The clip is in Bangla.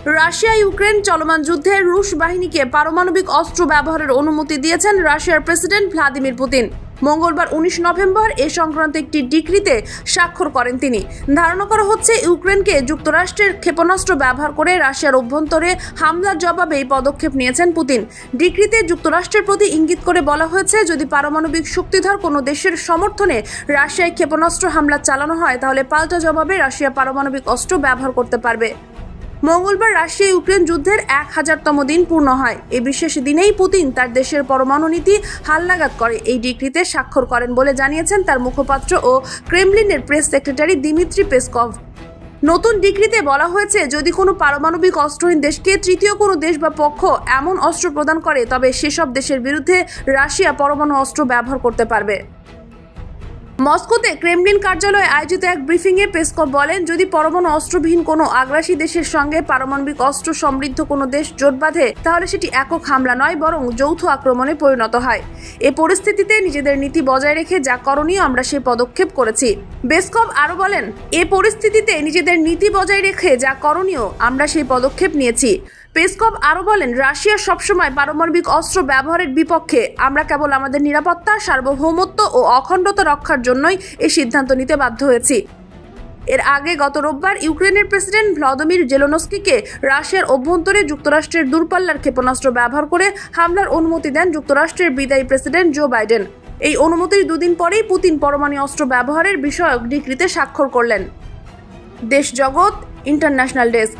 রাশিয়া ইউক্রেন চলমান যুদ্ধে রুশ বাহিনীকে পারমাণবিক অস্ত্র ব্যবহারের অনুমতি দিয়েছেন রাশিয়ার প্রেসিডেন্ট ভ্লাদিমির পুতিন। মঙ্গলবার 19 নভেম্বর এ সংক্রান্ত একটি ডিক্রিতে স্বাক্ষর করেন তিনি। ধারণা করা হচ্ছে ইউক্রেনকে যুক্তরাষ্ট্রের ক্ষেপণাস্ত্র ব্যবহার করে রাশিয়ার অভ্যন্তরে হামলার জবাবে এই পদক্ষেপ নিয়েছেন পুতিন। ডিক্রিতে যুক্তরাষ্ট্রের প্রতি ইঙ্গিত করে বলা হয়েছে, যদি পারমাণবিক শক্তিধর কোনো দেশের সমর্থনে রাশিয়ায় ক্ষেপণাস্ত্র হামলা চালানো হয় তাহলে পাল্টা জবাবে রাশিয়া পারমাণবিক অস্ত্র ব্যবহার করতে পারবে। মঙ্গলবার রাশিয়া ইউক্রেন যুদ্ধের 1000তম দিন পূর্ণ হয়। এই বিশেষ দিনেই পুতিন তার দেশের পরমাণু নীতি হালনাগাদ করে এই ডিক্রিতে স্বাক্ষর করেন বলে জানিয়েছেন তার মুখপাত্র ও ক্রেমলিনের প্রেস সেক্রেটারি দিমিত্রি পেসকভ। নতুন ডিক্রিতে বলা হয়েছে, যদি কোনো পারমাণবিক অস্ত্রহীন দেশকে তৃতীয় কোনো দেশ বা পক্ষ এমন অস্ত্র প্রদান করে তবে সেসব দেশের বিরুদ্ধে রাশিয়া পরমাণু অস্ত্র ব্যবহার করতে পারবে। মস্কোতে ক্রেমলিন কার্যালয়ে আয়োজিত এক ব্রিফিংয়ে পেসকভ বলেন, যদি পরমাণু অস্ত্রবিহীন কোনো আগ্রাসী দেশের সঙ্গে পারমাণবিক অস্ত্র সমৃদ্ধ কোনো দেশ জোট বাঁধে তাহলে সেটি একক হামলা নয় বরং যৌথ আক্রমণে পরিণত হয়। এ পরিস্থিতিতে নিজেদের নীতি বজায় রেখে যা করণীয় আমরা সেই পদক্ষেপ করেছি। পেসকভ আরও বলেন, আমরা সেই পদক্ষেপ নিয়েছি। পেসকভ আরও বলেন, রাশিয়া সবসময় পারমাণবিক অস্ত্র ব্যবহারের বিপক্ষে। আমরা কেবল আমাদের নিরাপত্তা, সার্বভৌমত্ব ও অখণ্ডতা রক্ষার জন্যই এই সিদ্ধান্ত নিতে বাধ্য হয়েছি। এর আগে গত রোববার ইউক্রেনের প্রেসিডেন্ট ভ্লাদিমির জেলেনস্কিকে রাশিয়ার অভ্যন্তরে যুক্তরাষ্ট্রের দূরপাল্লার ক্ষেপণাস্ত্র ব্যবহার করে হামলার অনুমতি দেন যুক্তরাষ্ট্রের বিদায়ী প্রেসিডেন্ট জো বাইডেন। এই অনুমতির দুদিন পরেই পুতিন পরমাণু অস্ত্র ব্যবহারের বিষয়ক ডিক্রিতে স্বাক্ষর করলেন। দেশ জগৎ ইন্টারন্যাশনাল ডেস্ক।